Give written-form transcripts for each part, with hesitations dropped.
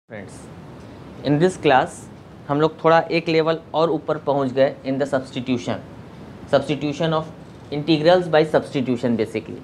Friends, in this class हम लोग थोड़ा एक लेवल और ऊपर पहुंच गए in the substitution of integrals by substitution. Basically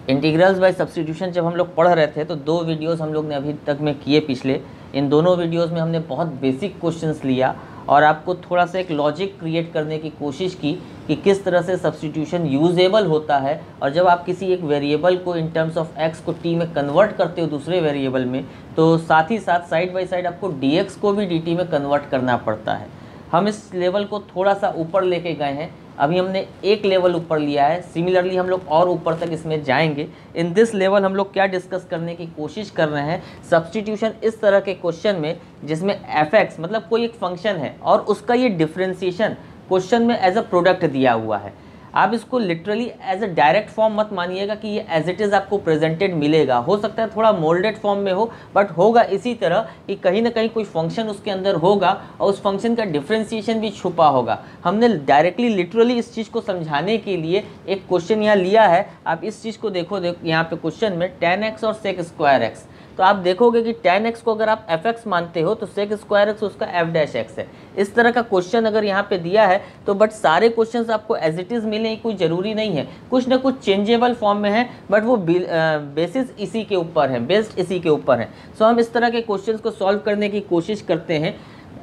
integrals by substitution जब हम लोग पढ़ रहे थे तो दो वीडियोस हम लोग ने अभी तक में किए पिछले। इन दोनों वीडियोस में हमने बहुत बेसिक क्वेश्चंस लिया और आपको थोड़ा सा एक लॉजिक क्रिएट करने की कोशिश की कि किस तरह से सब्स्टिट्यूशन यूजेबल होता है। और जब आप किसी एक वेरिएबल को इन टर्म्स ऑफ एक्स को टी में कन्वर्ट करते हो दूसरे वेरिएबल में, तो साथ ही साथ साइड बाय साइड आपको dx को भी dt में कन्वर्ट करना पड़ता है। हम इस लेवल को थोड़ा सा ऊपर लेके गए हैं, अभी हमने एक लेवल ऊपर लिया है। सिमिलरली हम लोग और ऊपर तक इसमें जाएंगे। इन दिस लेवल हम लोग क्या डिस्कस करने की कोशिश कर रहे हैं, सब्स्टिट्यूशन इस तरह के क्वेश्चन में जिसमें fx मतलब कोई एक फंक्शन है और उसका ये डिफरेंशिएशन क्वेश्चन में एज अ प्रोडक्ट दिया हुआ है। आप इसको literally as a direct form मत मानिएगा कि ये एज इट इज़ आपको प्रेजेंटेड मिलेगा। हो सकता है थोड़ा मोल्डेड फॉर्म में हो, बट होगा इसी तरह कि कहीं ना कहीं कोई फंक्शन उसके अंदर होगा और उस फंक्शन का डिफरेंशिएशन भी छुपा होगा। हमने डायरेक्टली लिटरली इस चीज़ को समझाने के लिए एक क्वेश्चन यहाँ लिया है। आप इस चीज़ को देखो यहाँ पे क्वेश्चन में tan x और sec स्क्वायर एक्स, तो आप देखोगे कि tan x को अगर आप fx मानते हो तो sec स्क्वायर एक्स उसका f' है। इस तरह का क्वेश्चन अगर यहाँ पे दिया है तो बट सारे क्वेश्चंस आपको एज इट इज़ मिले कोई ज़रूरी नहीं है, कुछ ना कुछ चेंजेबल फॉर्म में है, बट वो बेसिस इसी के ऊपर है, बेस्ड इसी के ऊपर है। सो हम इस तरह के क्वेश्चंस को सॉल्व करने की कोशिश करते हैं।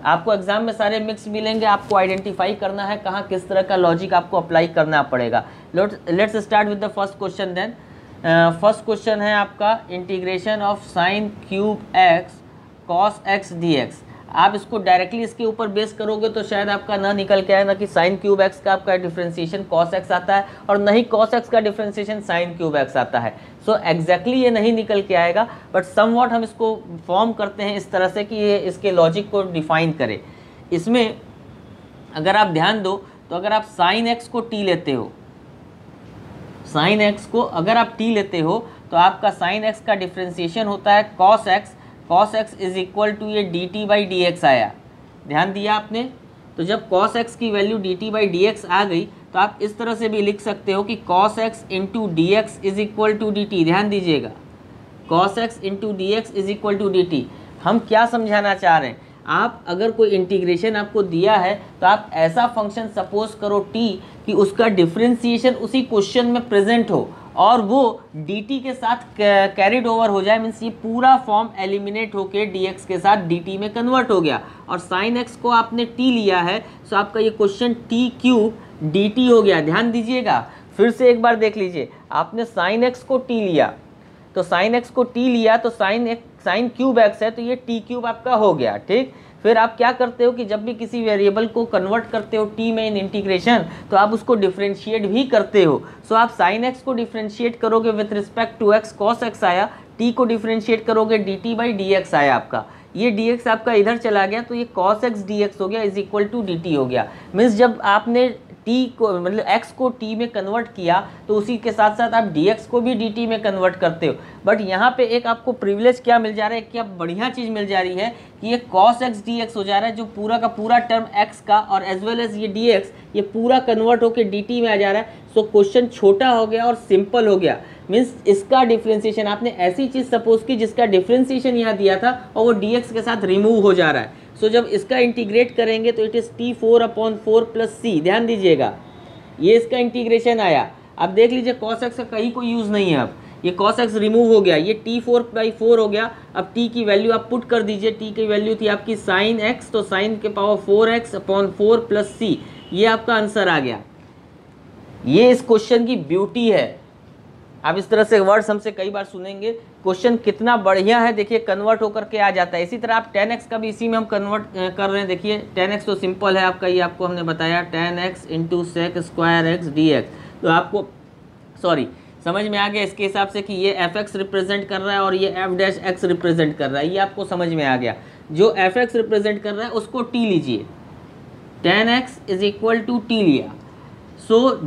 आपको एग्जाम में सारे मिक्स मिलेंगे, आपको आइडेंटिफाई करना है कहाँ किस तरह का लॉजिक आपको अप्लाई करना पड़ेगा। Let's start with the first question then. First question है आपका integration of sine cube x cos x d x. आप इसको डायरेक्टली इसके ऊपर बेस करोगे तो शायद आपका ना निकल के आए ना कि साइन क्यूब एक्स का आपका डिफरेंशिएशन कॉस एक्स आता है और ना ही कॉस एक्स का डिफरेंशिएशन साइन क्यूब एक्स आता है। सो एग्जैक्टली ये नहीं निकल के आएगा, बट समवॉट हम इसको फॉर्म करते हैं इस तरह से कि ये इसके लॉजिक को डिफाइन करे। इसमें अगर आप ध्यान दो तो अगर आप साइन एक्स को टी लेते हो, साइन एक्स को अगर आप टी लेते हो तो आपका साइन एक्स का डिफरेंशिएशन होता है cos x. Cos x is equal to ये d t by d x आया, ध्यान दिया आपने। तो जब कॉस एक्स की value d t by d x आ गई तो आप इस तरह से भी लिख सकते हो कि cos x into d x is equal to d t. ध्यान दीजिएगा, cos x into d x is equal to d t. हम क्या समझाना चाह रहे हैं, आप अगर कोई इंटीग्रेशन आपको दिया है तो आप ऐसा फंक्शन सपोज करो t कि उसका डिफरेंशिएशन उसी क्वेश्चन में प्रेजेंट हो और वो dt के साथ कैरिड ओवर हो जाए। मीन्स ये पूरा फॉर्म एलिमिनेट होके dx के साथ dt में कन्वर्ट हो गया और sin x को आपने t लिया है, सो आपका ये क्वेश्चन t क्यूब dt हो गया। ध्यान दीजिएगा, फिर से एक बार देख लीजिए, आपने sin x को t लिया तो sin x को t लिया तो साइन क्यूब एक्स है तो ये टी क्यूब आपका हो गया, ठीक। फिर आप क्या करते हो कि जब भी किसी वेरिएबल को कन्वर्ट करते हो टी में इन इंटीग्रेशन तो आप उसको डिफरेंशिएट भी करते हो। सो आप साइन एक्स को डिफरेंशिएट करोगे with respect to x, cos x आया, टी को डिफरेंशिएट करोगे d t by d x आया आपका। ये डी एक्स आपका इधर चला गया तो ये कॉस एक्स डी एक्स हो गया is equal to d t हो गया। मीन्स जब आपने टी को मतलब x को t में कन्वर्ट किया तो उसी के साथ साथ आप dx को भी dt में कन्वर्ट करते हो। बट यहाँ पे एक आपको प्रिविलेज क्या मिल जा रहा है, क्या बढ़िया चीज़ मिल जा रही है कि ये cos x dx हो जा रहा है, जो पूरा का पूरा टर्म x का और एज वेल एज ये dx ये पूरा कन्वर्ट होकर dt में आ जा रहा है। सो क्वेश्चन छोटा हो गया और सिंपल हो गया। मीन्स इसका डिफ्रेंशिएशन आपने ऐसी चीज़ सपोज की जिसका डिफ्रेंशिएशन यहाँ दिया था और वो dx के साथ रिमूव हो जा रहा है। सो जब इसका इंटीग्रेट करेंगे तो it is t4/4 plus c। ध्यान दीजिएगा, ये इसका इंटीग्रेशन आया। अब देख लीजिए cos x का कहीं कोई यूज़ नहीं है, अब ये cos x रिमूव हो गया, ये t4/4 हो गया। अब t की वैल्यू आप पुट कर दीजिए, t की वैल्यू थी आपकी sin x, तो sin के पावर 4x/4 प्लस c, ये आपका आंसर आ गया। ये इस क्वेश्चन की ब्यूटी है। आप इस तरह से वर्ड्स हमसे कई बार सुनेंगे, क्वेश्चन कितना बढ़िया है, देखिए कन्वर्ट होकर के आ जाता है। इसी तरह आप tan x का भी इसी में हम कन्वर्ट कर रहे हैं। देखिए tan x तो सिंपल है आपका, ये आपको हमने बताया tan x into sec square x d x. तो आपको समझ में आ गया इसके हिसाब से कि ये fx रिप्रेजेंट कर रहा है और ये f' रिप्रेजेंट कर रहा है, ये आपको समझ में आ गया। जो fx रिप्रेजेंट कर रहा है उसको t लीजिए, tan x is equal to t लिया, so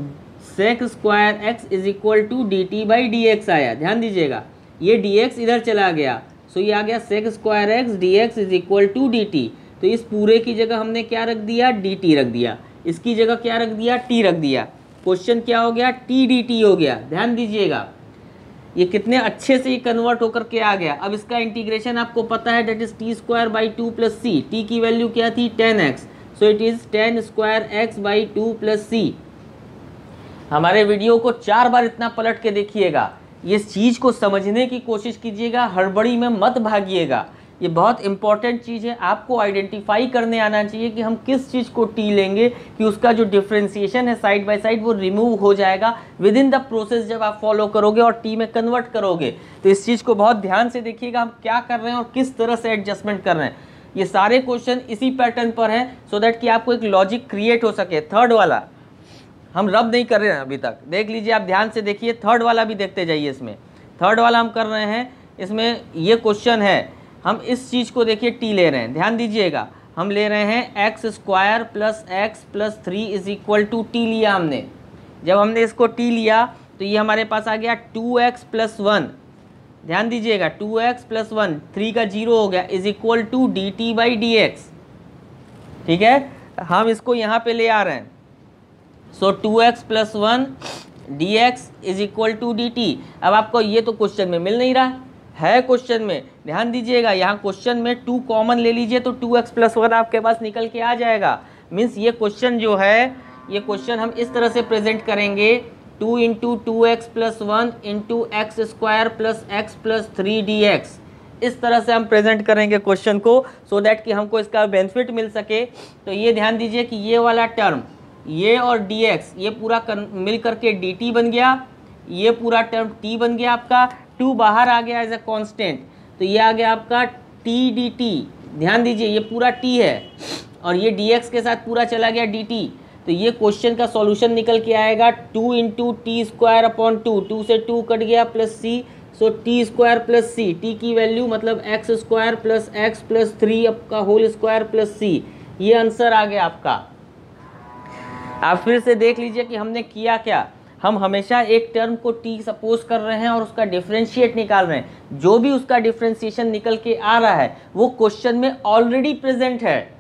sec square x is equal to d t by d x आया। ध्यान दीजिएगा, ये डी एक्स इधर चला गया, सो ये आ गया sec square x d x is equal to d t. तो इस पूरे की जगह हमने क्या रख दिया, डी टी रख दिया, इसकी जगह क्या रख दिया, टी रख दिया। क्वेश्चन क्या हो गया, टी डी टी हो गया। ध्यान दीजिएगा, ये कितने अच्छे से ये कन्वर्ट होकर के आ गया। अब इसका इंटीग्रेशन आपको पता है, that is t square by 2 plus C. T की वैल्यू क्या थी 10x, so it is 10 square x by 2 plus C. हमारे वीडियो को 4 बार इतना पलट के देखिएगा, ये चीज़ को समझने की कोशिश कीजिएगा, हड़बड़ी में मत भागिएगा। ये बहुत इंपॉर्टेंट चीज़ है, आपको आइडेंटिफाई करने आना चाहिए कि हम किस चीज़ को टी लेंगे कि उसका जो डिफ्रेंसिएशन है साइड बाय साइड वो रिमूव हो जाएगा विद इन द प्रोसेस जब आप फॉलो करोगे और टी में कन्वर्ट करोगे। तो इस चीज़ को बहुत ध्यान से देखिएगा हम क्या कर रहे हैं और किस तरह से एडजस्टमेंट कर रहे हैं। ये सारे क्वेश्चन इसी पैटर्न पर हैं सो दैट कि आपको एक लॉजिक क्रिएट हो सके। थर्ड वाला हम रब नहीं कर रहे हैं अभी तक, देख लीजिए आप ध्यान से देखिए, थर्ड वाला भी देखते जाइए। इसमें थर्ड वाला हम कर रहे हैं, इसमें ये क्वेश्चन है, हम इस चीज़ को देखिए टी ले रहे हैं, ध्यान दीजिएगा। हम ले रहे हैं x square plus x plus 3 is equal to t लिया हमने। जब हमने इसको टी लिया तो ये हमारे पास आ गया 2x प्लस 1, ध्यान दीजिएगा 2x प्लस 1, 3 का 0 हो गया, is equal to d t by d x. ठीक है, हम इसको यहाँ पे ले आ रहे हैं। सो 2x plus 1 d x is equal to d t. अब आपको ये तो क्वेश्चन में मिल नहीं रहा है, क्वेश्चन में ध्यान दीजिएगा, यहाँ क्वेश्चन में 2 कॉमन ले लीजिए तो 2x प्लस 1 आपके पास निकल के आ जाएगा। मीन्स ये क्वेश्चन जो है, ये क्वेश्चन हम इस तरह से प्रेजेंट करेंगे, 2 into 2x plus 1 into x square plus x plus 3 D x. इस तरह से हम प्रेजेंट करेंगे क्वेश्चन को सो दैट कि हमको इसका बेनिफिट मिल सके। तो ये ध्यान दीजिए कि ये वाला टर्म, ये और dx ये पूरा मिल करके dt बन गया, ये पूरा टर्म t बन गया आपका, 2 बाहर आ गया एज ए कांस्टेंट, तो ये आ गया आपका t dt। ध्यान दीजिए ये पूरा t है और ये dx के साथ पूरा चला गया dt। तो ये क्वेश्चन का सॉल्यूशन निकल के आएगा 2 इंटू टी स्क्वायर अपॉन 2, 2 से 2 कट गया plus c, so t square plus c, t की वैल्यू मतलब x square plus x plus 3 आपका होल स्क्वायर प्लस c। ये आंसर आ गया आपका। आप फिर से देख लीजिए कि हमने किया क्या, हम हमेशा एक टर्म को t सपोज कर रहे हैं और उसका डिफरेंशिएट निकाल रहे हैं। जो भी उसका डिफरेंशिएशन निकल के आ रहा है वो क्वेश्चन में ऑलरेडी प्रेजेंट है।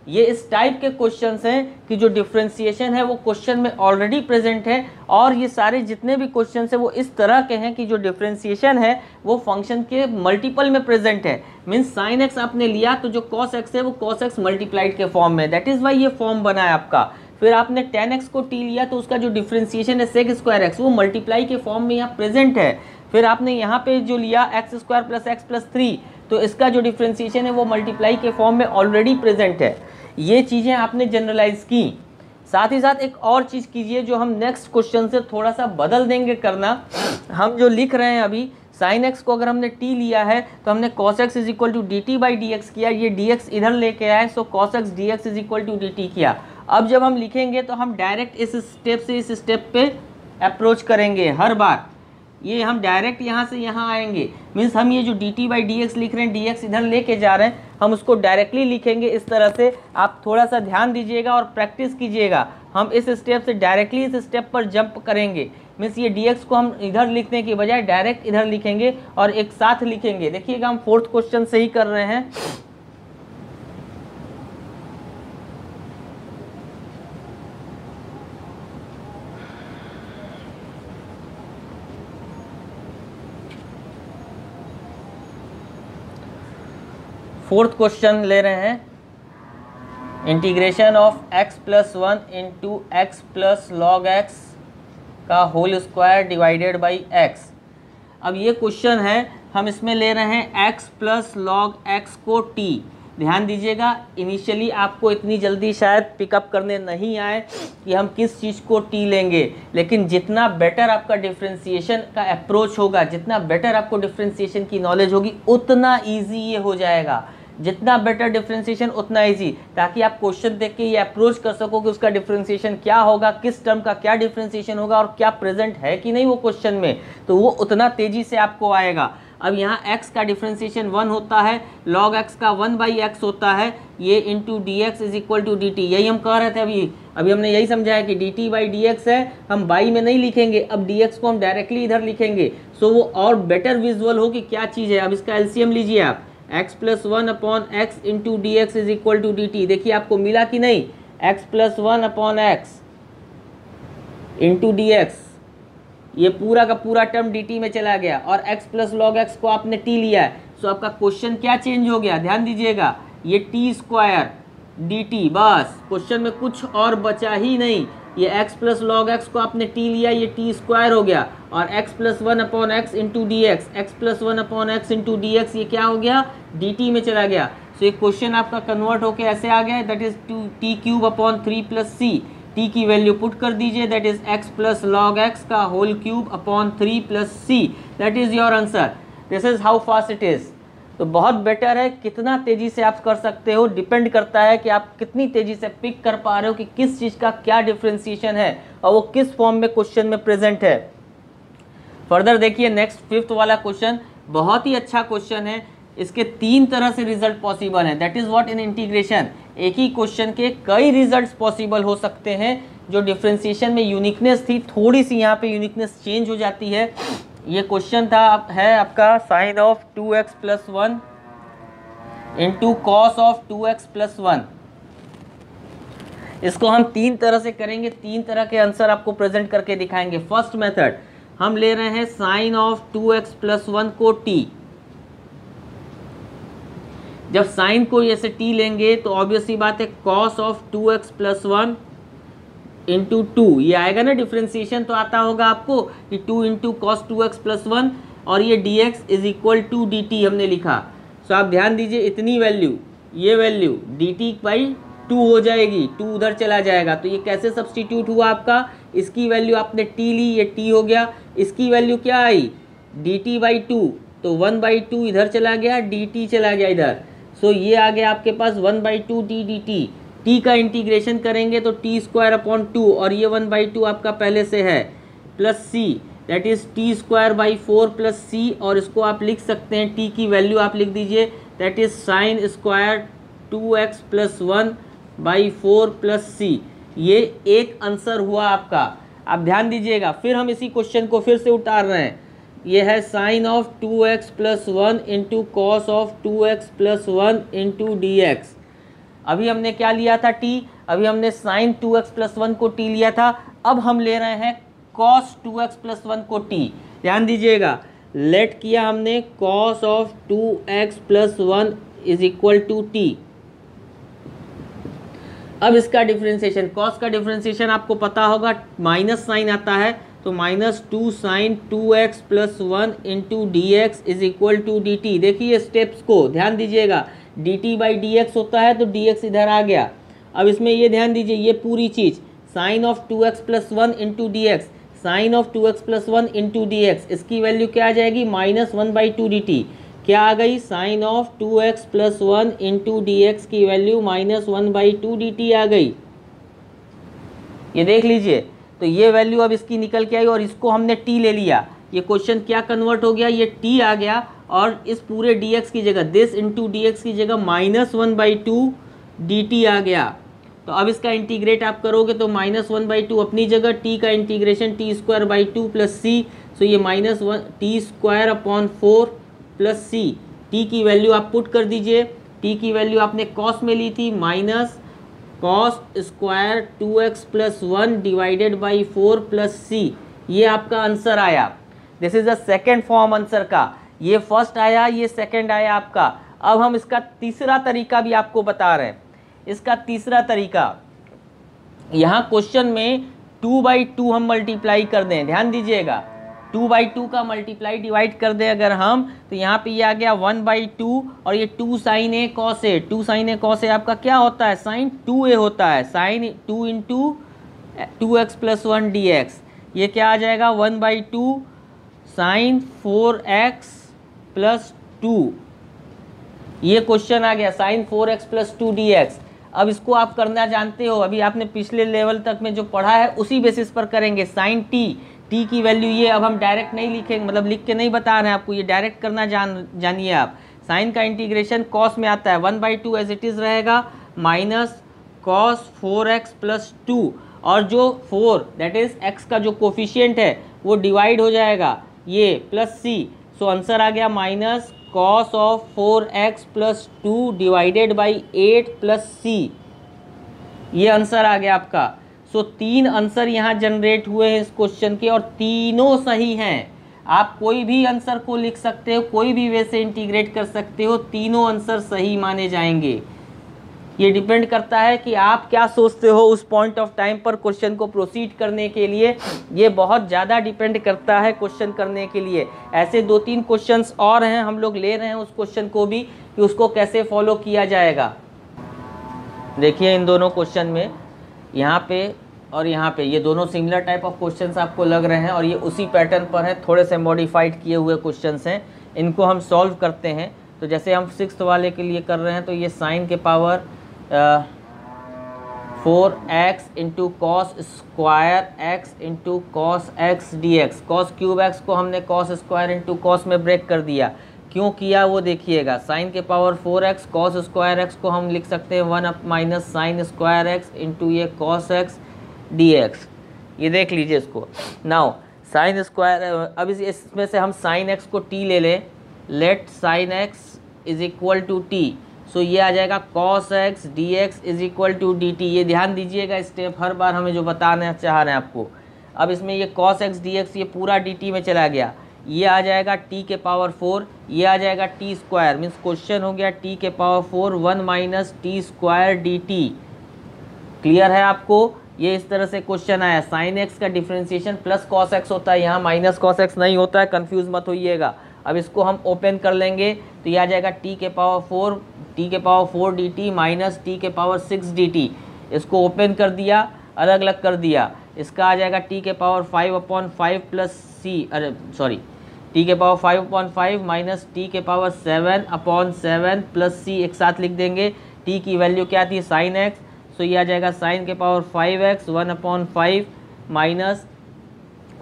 ये इस टाइप के क्वेश्चंस हैं कि जो डिफरेंशिएशन है वो क्वेश्चन में ऑलरेडी प्रेजेंट है, और ये सारे जितने भी क्वेश्चंस हैं वो इस तरह के हैं कि जो डिफरेंशिएशन है वो फंक्शन के मल्टीपल में प्रेजेंट है। मीन्स साइन एक्स आपने लिया तो जो कॉस एक्स है वो कॉस एक्स मल्टीप्लाइड के फॉर्म में, दैट इज़ वाई ये फॉर्म बना है आपका। फिर आपने tan x को t लिया तो उसका जो डिफरेंशिएशन है sec स्क्वायर x वो मल्टीप्लाई के फॉर्म में यहाँ प्रेजेंट है। फिर आपने यहाँ पे जो लिया x square plus x plus 3, तो इसका जो डिफरेंशिएशन है वो मल्टीप्लाई के फॉर्म में ऑलरेडी प्रेजेंट है। ये चीज़ें आपने जनरलाइज की। साथ ही साथ एक और चीज़ कीजिए जो हम नेक्स्ट क्वेश्चन से थोड़ा सा बदल देंगे करना। हम जो लिख रहे हैं अभी साइन एक्स को अगर हमने t लिया है तो हमने cos x is equal to d t by d x किया, ये dx इधर लेके आए, सो cos x dx is equal to d t किया। अब जब हम लिखेंगे तो हम डायरेक्ट इस स्टेप से इस स्टेप पे अप्रोच करेंगे हर बार। ये हम डायरेक्ट यहाँ से यहाँ आएंगे, मीन्स हम ये जो D t by d x लिख रहे हैं, dx इधर लेके जा रहे हैं, हम उसको डायरेक्टली लिखेंगे इस तरह से। आप थोड़ा सा ध्यान दीजिएगा और प्रैक्टिस कीजिएगा। हम इस स्टेप से डायरेक्टली इस स्टेप पर जंप करेंगे, मीन्स ये dx को हम इधर लिखने के बजाय डायरेक्ट इधर लिखेंगे और एक साथ लिखेंगे। देखिएगा हम 4th क्वेश्चन से ही कर रहे हैं। फोर्थ क्वेश्चन ले रहे हैं, integration of x plus 1 into x plus log x का whole square divided by x। अब ये क्वेश्चन है, हम इसमें ले रहे हैं x प्लस लॉग x को t। ध्यान दीजिएगा इनिशियली आपको इतनी जल्दी शायद पिकअप करने नहीं आए कि हम किस चीज़ को t लेंगे, लेकिन जितना बेटर आपका डिफ्रेंशिएशन का अप्रोच होगा, जितना बेटर आपको डिफ्रेंशिएशन की नॉलेज होगी, उतना ईजी ये हो जाएगा। जितना बेटर डिफरेंशिएशन उतना इजी, ताकि आप क्वेश्चन देख के ये अप्रोच कर सको कि उसका डिफरेंशिएशन क्या होगा, किस टर्म का क्या डिफरेंशिएशन होगा और क्या प्रेजेंट है कि नहीं वो क्वेश्चन में, तो वो उतना तेजी से आपको आएगा। अब यहाँ x का डिफरेंशिएशन 1 होता है, log x का 1/x होता है, ये into d x is equal to d t. यही हम कह रहे थे अभी हमने यही समझाया कि D t by d x है, हम बाई में नहीं लिखेंगे, अब डी एक्स को हम डायरेक्टली इधर लिखेंगे, सो वो और बेटर विजुअल हो कि क्या चीज़ है। अब इसका एलसीएम लीजिए आप, x plus 1 upon x into d x is equal to d t. देखिए आपको मिला कि नहीं, x plus 1 upon x into d x ये पूरा का पूरा टर्म dt में चला गया और x प्लस लॉग एक्स को आपने t लिया है। सो आपका क्वेश्चन क्या चेंज हो गया, ध्यान दीजिएगा, ये टी स्क्वायर dt, बस क्वेश्चन में कुछ और बचा ही नहीं। ये x प्लस लॉग एक्स को आपने t लिया, ये टी स्क्वायर हो गया और x plus one upon x into d x, x plus one upon x into d x, ये क्या हो गया, dt में चला गया। सो ये क्वेश्चन आपका कन्वर्ट होके ऐसे आ गया, that is t cube upon 3 plus C, t की वैल्यू पुट कर दीजिए, that is x plus log x का whole cube upon 3 plus C, that is your answer. This is how fast it is. तो बहुत better है, कितना तेजी से आप कर सकते हो डिपेंड करता है कि आप कितनी तेजी से पिक कर पा रहे हो कि किस चीज़ का क्या डिफ्रेंसिएशन है और वो किस फॉर्म में क्वेश्चन में प्रेजेंट है। फर्दर देखिए नेक्स्ट 5th वाला क्वेश्चन, बहुत ही अच्छा क्वेश्चन है। इसके 3 तरह से रिजल्ट पॉसिबल है, that is what in integration. एक ही क्वेश्चन के कई रिजल्ट्स पॉसिबल हो सकते हैं। जो डिफ्रेंसिएशन में यूनिकनेस थी, थोड़ी सी यहाँ पे यूनिकनेस चेंज हो जाती है। ये क्वेश्चन है आपका sine of 2x plus 1 into cos of 2x plus 1। इसको हम 3 तरह से करेंगे, 3 तरह के आंसर आपको प्रेजेंट करके दिखाएंगे। फर्स्ट मेथड, हम ले रहे हैं साइन ऑफ 2x प्लस 1 को t। जब साइन को ऐसे t लेंगे तो ऑब्वियस सी बात है cos of 2x plus 1 into 2, ये आएगा ना, डिफ्रेंसिएशन तो आता होगा आपको कि 2 इंटू कॉस 2x प्लस 1 और ये dx is equal to dt हमने लिखा। सो आप ध्यान दीजिए, इतनी वैल्यू, ये वैल्यू dt बाई 2 हो जाएगी, 2 उधर चला जाएगा। तो ये कैसे सब्सटीट्यूट हुआ आपका, इसकी वैल्यू आपने t ली, ये t हो गया, इसकी वैल्यू क्या आई dt बाई 2, तो 1/2 इधर चला गया, dt चला गया इधर। सो ये आ गया आपके पास 1/2 d dt। t का इंटीग्रेशन करेंगे तो टी स्क्वायर अपॉन 2 और ये 1/2 आपका पहले से है, plus c, that is t square by 4 plus c, और इसको आप लिख सकते हैं, t की वैल्यू आप लिख दीजिए, that is sine square 2x plus 1 by 4 plus c। ये एक आंसर हुआ आपका। आप ध्यान दीजिएगा, फिर हम इसी क्वेश्चन को फिर से उतार रहे हैं। ये है sine of 2x plus 1 into cos of 2x plus 1 into d x. अभी हमने क्या लिया था t, अभी हमने साइन 2x प्लस 1 को t लिया था, अब हम ले रहे हैं कॉस 2x प्लस 1 को t। ध्यान दीजिएगा, लेट किया हमने cos of 2x plus 1 is equal to t। अब इसका डिफ्रेंसिएशन, कॉस का डिफ्रेंसिएशन आपको पता होगा, माइनस साइन आता है, तो minus 2 sine 2x plus 1 into d x is equal to d t. देखिए स्टेप्स को ध्यान दीजिएगा, dt बाई डी एक्स होता है तो dx इधर आ गया। अब इसमें ये ध्यान दीजिए, ये पूरी चीज़ sine of 2x plus 1 into d x, sine of 2x plus 1 into d x, इसकी वैल्यू क्या आ जाएगी, माइनस 1/2 dt। क्या आ गई, sine of 2x plus 1 into d x की वैल्यू माइनस 1/2 dt आ गई। ये देख लीजिए, तो ये वैल्यू अब इसकी निकल के आई और इसको हमने t ले लिया। ये क्वेश्चन क्या कन्वर्ट हो गया, ये t आ गया और इस पूरे dx की जगह, दिस इंटू डी एक्स की जगह माइनस 1/2 dt आ गया। तो अब इसका इंटीग्रेट आप करोगे तो माइनस 1/2 अपनी जगह, t का integration t square by 2 plus C, so ये minus 1 t square upon 4 plus C. t की वैल्यू आप पुट कर दीजिए, t की वैल्यू आपने कॉस में ली थी, minus cos square 2x plus 1 divided by 4 plus C. ये आपका आंसर आया। This is the second form answer का। ये फर्स्ट आया, ये सेकेंड आया आपका। अब हम इसका तीसरा तरीका भी आपको बता रहे हैं। इसका तीसरा तरीका, यहाँ क्वेश्चन में 2/2 हम मल्टीप्लाई कर दें, ध्यान दीजिएगा, 2/2 का मल्टीप्लाई डिवाइड कर दें अगर हम, तो यहाँ पे ये आ गया 1/2 और ये 2 sign A cos A. 2 sign A cos A आपका क्या होता है, साइन 2a होता है, sign 2 into 2x plus 1 dx। ये क्या आ जाएगा, 1/2 साइन 4x प्लस 2। ये क्वेश्चन आ गया, साइन 4x प्लस 2 dx। अब इसको आप करना जानते हो, अभी आपने पिछले लेवल तक में जो पढ़ा है उसी बेसिस पर करेंगे। साइन t की वैल्यू ये, अब हम डायरेक्ट नहीं लिखेंगे, मतलब लिख के नहीं बता रहे हैं आपको, ये डायरेक्ट करना जानिए आप। साइन का इंटीग्रेशन कॉस में आता है, 1/2 एज इट इज़ रहेगा, माइनस कॉस 4x प्लस 2, और जो 4 दैट इज x का जो कोफिशिएंट है वो डिवाइड हो जाएगा ये प्लस c। सो आंसर आ गया minus cos of 4x plus 2 divided by 8 plus c। ये आंसर आ गया आपका। सो 3 आंसर यहाँ जनरेट हुए हैं इस क्वेश्चन के और तीनों सही हैं। आप कोई भी आंसर को लिख सकते हो, कोई भी वे से इंटीग्रेट कर सकते हो, तीनों आंसर सही माने जाएंगे। ये डिपेंड करता है कि आप क्या सोचते हो उस पॉइंट ऑफ टाइम पर क्वेश्चन को प्रोसीड करने के लिए। ये बहुत ज़्यादा डिपेंड करता है क्वेश्चन करने के लिए। ऐसे 2-3 क्वेश्चंस और हैं, हम लोग ले रहे हैं उस क्वेश्चन को भी कि उसको कैसे फॉलो किया जाएगा। देखिए इन दोनों क्वेश्चन में यहाँ पे और यहाँ पे ये दोनों सिमिलर टाइप ऑफ क्वेश्चंस आपको लग रहे हैं और ये उसी पैटर्न पर हैं, थोड़े से मॉडिफाइड किए हुए क्वेश्चंस हैं। इनको हम सॉल्व करते हैं। तो जैसे हम 6th वाले के लिए कर रहे हैं तो ये साइन के power 4x into cos square x into cos x d x, cos cube x को हमने कॉस स्क्वायर इंटू कॉस में ब्रेक कर दिया। क्यों किया वो देखिएगा। साइन के power 4x cos square x को हम लिख सकते हैं 1 minus sine square x into ये कॉस एक्स डी एक्स। ये देख लीजिए इसको। नाउ साइन स्क्वायर, अब इसमें से हम साइन एक्स को t ले लें। Let sine x is equal to t, so ये आ जाएगा cos x dx is equal to d t. ये ध्यान दीजिएगा, स्टेप हर बार हमें जो बताना चाह रहे हैं आपको। अब इसमें ये cos x dx ये पूरा dt में चला गया, ये आ जाएगा t के पावर 4, ये आ जाएगा t स्क्वायर, मीन्स क्वेश्चन हो गया t के power 4 1 minus T square D T. Clear है आपको। ये इस तरह से क्वेश्चन आया। साइन एक्स का डिफ्रेंसिएशन प्लस cos x होता है, यहाँ माइनस cos x नहीं होता है, कंफ्यूज मत होइएगा। अब इसको हम ओपन कर लेंगे तो ये आ जाएगा t के पावर 4 dt माइनस t के पावर 6 dt। इसको ओपन कर दिया, अलग अलग कर दिया। इसका आ जाएगा t के पावर 5/5 प्लस c, t के पावर 5/5 माइनस t के पावर 7/7 प्लस c, एक साथ लिख देंगे। t की वैल्यू क्या थी, साइन x, सो ये आ जाएगा साइन के पावर 5x 1/5 माइनस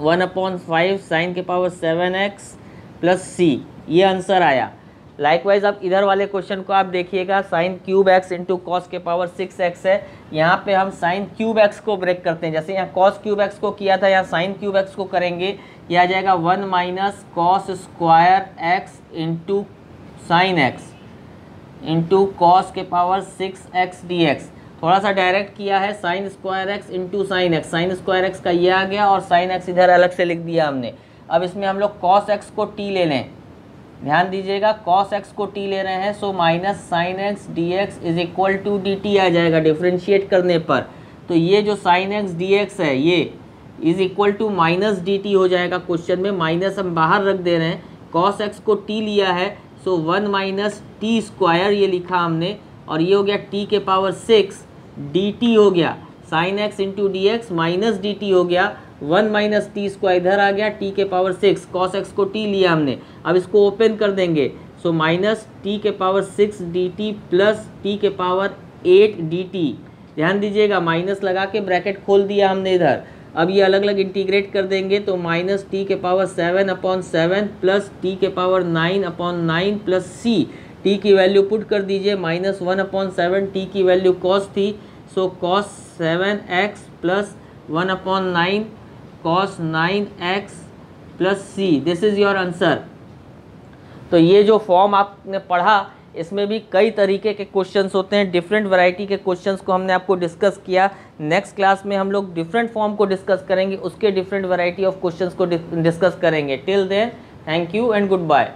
1/5 साइन के पावर 7x प्लस c। ये आंसर आया। लाइकवाइज अब इधर वाले क्वेश्चन को आप देखिएगा, sign cube x into cos के पावर 6x है। यहाँ पे हम साइन क्यूब एक्स को ब्रेक करते हैं, जैसे यहाँ कॉस क्यूब एक्स को किया था, यहाँ साइन क्यूब एक्स को करेंगे। यह आ जाएगा 1 minus cos square x into sine x into cos के पावर 6x dx। थोड़ा सा डायरेक्ट किया है, sine square x into sine x, sine square x का ये आ गया और साइन एक्स इधर अलग से लिख दिया हमने। अब इसमें हम लोग cos x को t ले लें, ध्यान दीजिएगा cos x को t ले रहे हैं, so minus sine x d x is equal to d t आ जाएगा डिफ्रेंशिएट करने पर। तो ये जो साइन एक्स डी एक्स है ये is equal to minus d t हो जाएगा। क्वेश्चन में माइनस हम बाहर रख दे रहे हैं, cos x को t लिया है, सो 1 माइनस टी स्क्वायर ये लिखा हमने और ये हो गया t के पावर 6 dt हो गया, sine x into d x minus d t हो गया, 1 माइनस टी स्क्वायर इधर आ गया, t के पावर 6, cos x को t लिया हमने। अब इसको ओपन कर देंगे, सो माइनस t के पावर 6 dt प्लस t के पावर 8 dt। ध्यान दीजिएगा, माइनस लगा के ब्रैकेट खोल दिया हमने इधर। अब ये अलग अलग इंटीग्रेट कर देंगे तो माइनस t के पावर 7/7 प्लस t के पावर 9/9 प्लस c। t की वैल्यू पुट कर दीजिए, माइनस 1/7, t की वैल्यू cos थी, सो cos 7x plus 1/9 cos 9x plus c। This is your answer. तो ये जो फॉर्म आपने पढ़ा, इसमें भी कई तरीके के क्वेश्चंस होते हैं, डिफरेंट वैरायटी के क्वेश्चंस को हमने आपको डिस्कस किया। नेक्स्ट क्लास में हम लोग डिफरेंट फॉर्म को डिस्कस करेंगे, उसके डिफरेंट वैरायटी ऑफ क्वेश्चंस को डिस्कस करेंगे। Till then, thank you and good bye.